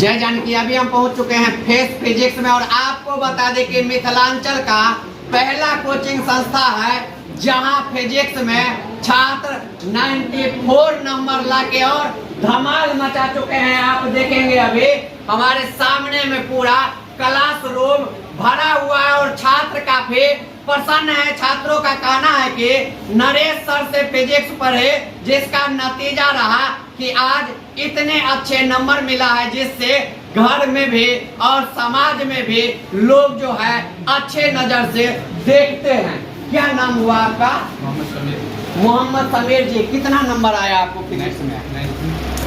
जय जानकी। अभी हम पहुंच चुके हैं फेस फिजिक्स में और आपको बता दें कि मिथिलांचल का पहला कोचिंग संस्था है जहां फिजिक्स में छात्र 94 नंबर लाके और धमाल मचा चुके हैं। आप देखेंगे अभी हमारे सामने में पूरा क्लासरूम भरा हुआ है और छात्र काफी प्रसन्न है। छात्रों का कहना है कि नरेश सर से फिजिक्स पढ़े जिसका नतीजा रहा कि आज इतने अच्छे नंबर मिला है जिससे घर में भी और समाज में भी लोग जो है अच्छे नजर से देखते हैं। क्या नाम हुआ आपका? मोहम्मद समीर जी। कितना नंबर आया आपको फिजिक्स में?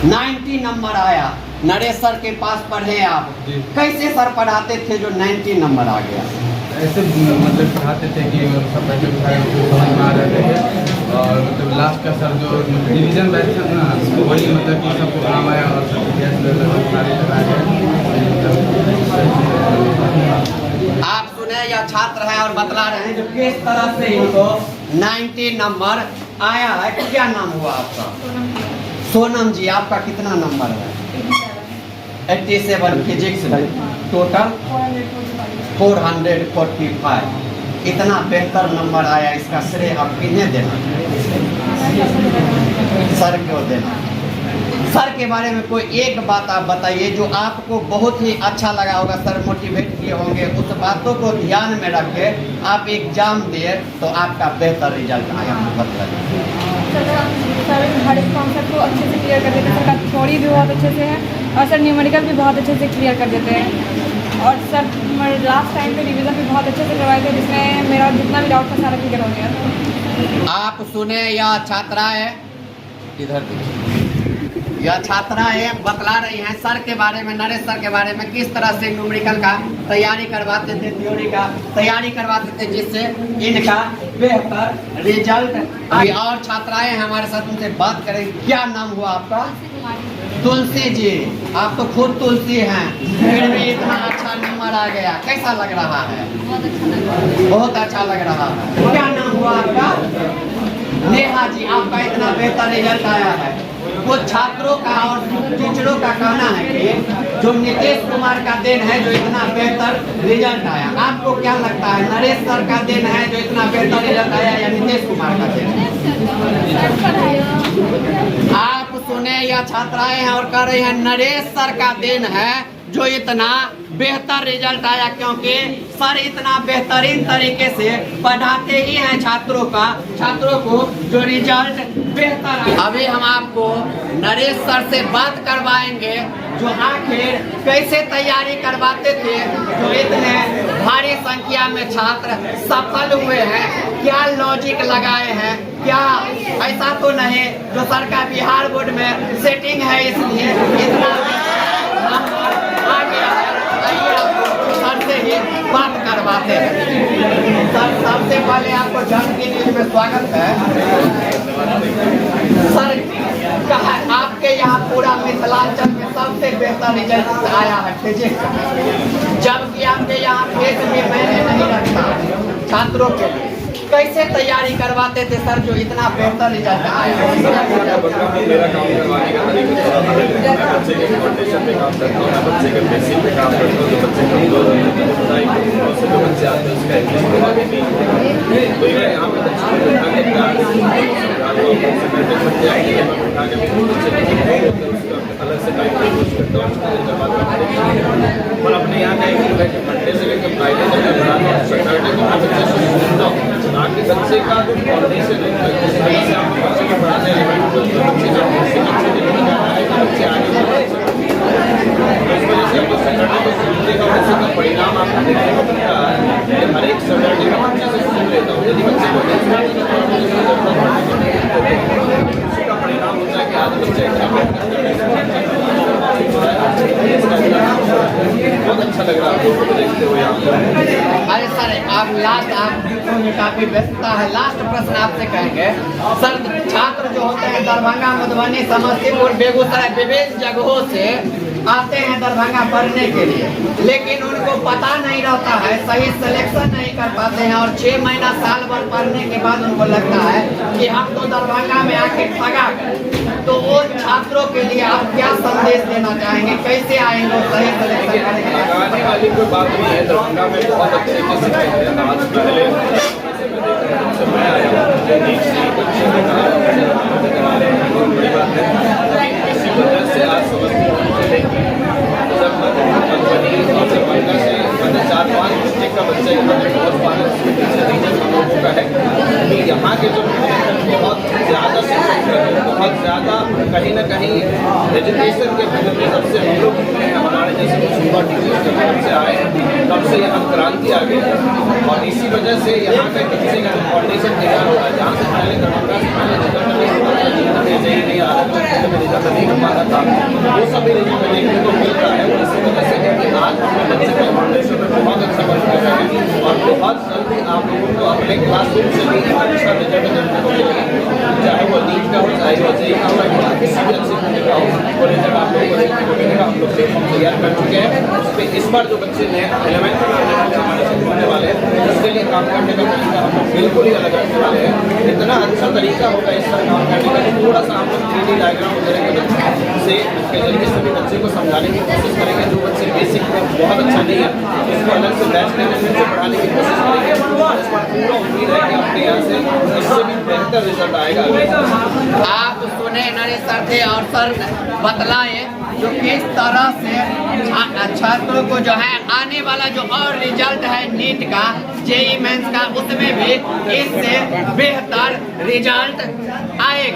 90 नंबर आया। नरेश सर के पास पढ़े आप, कैसे सर पढ़ाते थे जो 90 नंबर आ गया? ऐसे मतलब पढ़ाते थे कि सब बच्चे समझ में आ रहे थे और मतलब लास्ट का सर जो डिवीजन बैच था ना वही मतलब कि सबको काम आया और सब सारे लगाए। आप सुने या छात्र है और बतला रहे हैं जो किस तरह से इनको 90 नंबर आया है। क्या नाम हुआ आपका? सोनम जी। आपका कितना नंबर है? 87 फिजिक्स में टोटल 445। इतना बेहतर नंबर आया, इसका श्रेय आप किन्हें देना? सर को देना। सर के बारे में कोई एक बात आप बताइए जो आपको बहुत ही अच्छा लगा होगा, सर मोटिवेट किए होंगे, उस बातों को ध्यान में रख के आप एग्जाम दिए तो आपका बेहतर रिजल्ट आया। मतलब सर हर एक कॉन्सेप्ट को अच्छे से क्लियर कर देते हैं। सर का थ्योरी भी बहुत अच्छे से है और सर न्यूमेरिकल भी बहुत अच्छे से क्लियर कर देते हैं। और सर लास्ट टाइम पे रिवीजन भी बहुत अच्छे से करवाए थे जिसमें मेरा जितना भी डाउट था सारा क्लियर हो गया। आप सुने या छात्राएं इधर देखिए, यह छात्राएं बतला रही हैं सर के बारे में, नरेश सर के बारे में, किस तरह से न्यूमेरिकल का तैयारी करवाते थे, थ्योरी का तैयारी करवाते थे जिससे इनका बेहतर रिजल्ट। अभी और छात्राएं हमारे साथ, उनसे बात करें। क्या नाम हुआ आपका? तुलसी जी। आप तो खुद तुलसी हैं फिर भी इतना अच्छा नंबर आ गया, कैसा लग रहा है? बहुत अच्छा लग रहा है। क्या नाम हुआ आपका? नेहा जी। आपका इतना बेहतर रिजल्ट आया है। कुछ छात्रों का और टीचरों का कहना है कि जो नीतीश कुमार का देन है जो इतना बेहतर रिजल्ट आया। आपको क्या लगता है, नरेश सर का देन है जो इतना बेहतर रिजल्ट आया या नीतीश कुमार का देन है? आप सुने या छात्राएं हैं और कह रहे हैं नरेश सर का देन है जो इतना बेहतर रिजल्ट आया, क्योंकि सर इतना बेहतरीन तरीके से पढ़ाते ही हैं छात्रों को जो रिजल्ट बेहतर है। अभी हम आपको नरेश सर से बात करवाएंगे जो आखिर कैसे तैयारी करवाते थे जो इतने भारी संख्या में छात्र सफल हुए हैं, क्या लॉजिक लगाए हैं, क्या ऐसा तो नहीं जो सर का बिहार बोर्ड में सेटिंग है इसलिए इतना आ गया है। आइए आपको सर से ही बात करवाते हैं। सर सबसे पहले आपको जानकी न्यूज में स्वागत है। सर आपके यहाँ पूरा मिथिलांचल में सबसे बेहतर रिजल्ट आया है फिजिक्स, जबकि आपके यहाँ फेस भी मैंने नहीं रखा छात्रों के लिए। कैसे तैयारी करवाते थे सर जो इतना बेहतर रिजल्ट आया? मेरा काम करवाने का तरीका बच्चे के फाउंडेशन पे काम करता हूँ, बच्चे के बेसिक पे काम करता हूँ, जो बच्चे कमजोर होते हैं पढ़ाई से जो बच्चे आते हैं उसका इंग्लिश करवा के तो ये यहाँ पे बच्चे को बैठा के बच्चे आएंगे बैठा के अलग से टाइम यूज करता हूँ और अपने यहाँ जाएंगे मंडे से लेकर फ्राइडे तक पढ़ाता हूँ। सैटरडे को मैं बच्चे से सुनता हूँ ताकि बच्चे का जो फाउंडेशन है जिस तरह से आप बच्चे को पढ़ाते हैं बच्चे जो बच्चे आगे बढ़ सकते हैं। इस वजह से आपको सैटरडे को सुनने का बच्चे का परिणाम आपको देखने को मिलता है। हर एक सैटरडे का बच्चे से सुन लेता हूँ, यदि बच्चे को उसका परिणाम होता है कि आज बच्चे बहुत अच्छा लग रहा है देखते हुए यहाँ। अरे सर आप लास्ट आप काफी व्यस्तता है, लास्ट प्रश्न आपसे कहेंगे सर, छात्र जो होते हैं दरभंगा, मधुबनी, समस्तीपुर, बेगूसराय विभिन्न जगहों से आते हैं दरभंगा पढ़ने के लिए, लेकिन उनको पता नहीं रहता है, सही सिलेक्शन नहीं कर पाते हैं और 6 महीना साल भर पढ़ने के बाद उनको लगता है कि हम तो दरभंगा में आके ठगा गए। तो वो छात्रों के लिए आप क्या संदेश देना चाहेंगे, कैसे आएंगे सही सिलेक्शन करेंगे? आने वाली कोई बात नहीं है, दरभंगा में बहुत अच्छे अच्छे शिक्षक हैं। आज पहले जब मैं आया बहुत बड़ी बात है। इसी वजह से आज समझते हैं जब मधुबनी और दरभंगा से मैंने 4-5 डिस्ट्रिक्ट का बच्चा यहाँ पे बहुत पाना रीजन हम लोगों का है कि यहाँ के जो बहुत ज़्यादा शिक्षक बहुत ज़्यादा कहीं ना कहीं एजुकेशन के फील्ड में सबसे हम लोग हमारे जैसे कुछ युवा टीचर्स के फील्ड से आए हैं, तब से यहाँ क्रांति आ गई और इसी वजह से यहाँ का बच्चे का फाउंडेशन तैयार होगा। जहाँ से पहले दरभंगा से पहले रिजल्ट नहीं आ रहा था, रिजल्ट नहीं हो पा रहा था, वो सभी रिजल्ट देखने को मिलता है। इसी वजह से कि आज हमें बच्चे का फाउंडेशन में बहुत अच्छा बन गया है और बहुत जल्दी आप लोगों को अपने क्लासरूम से भी अच्छा रिजल्ट देखने को मिलेगा, चाहे वो नीट का हो, चाहे वो जेईई का हो, किसी भी अच्छे फील्ड का हो, वो रिजल्ट आप लोगों को देखने को मिलेगा। हम लोग प्लेटफॉर्म तैयार कर चुके हैं। उस पर इस बार जो बच्चे नए 11th में हमारे साथ होने वाले हैं, उसके लिए काम करने का तरीका हम लोग बिल्कुल ही अलग रखने वाले हैं। इतना अच्छा तरीका होगा इस पर काम करने का, थोड़ा सा हम लोग 3D डायग्राम वगैरह के बच्चे से के जरिए सभी बच्चे को समझाने की कोशिश करेंगे। जो बच्चे बेसिक में बहुत अच्छा नहीं है, उसको अलग से बैच लेने से पढ़ाने की कोशिश करेंगे। इस पर पूरा उम्मीद है कि अपने यहाँ से इससे भी बेहतर रिजल्ट आएगा। आप सुने नरेश सर थे और सर बतलाए जो किस तरह से छात्रों को जो है आने वाला जो और रिजल्ट है नीट का, जेईई मेंस का, उसमें भी इससे बेहतर रिजल्ट आएगा।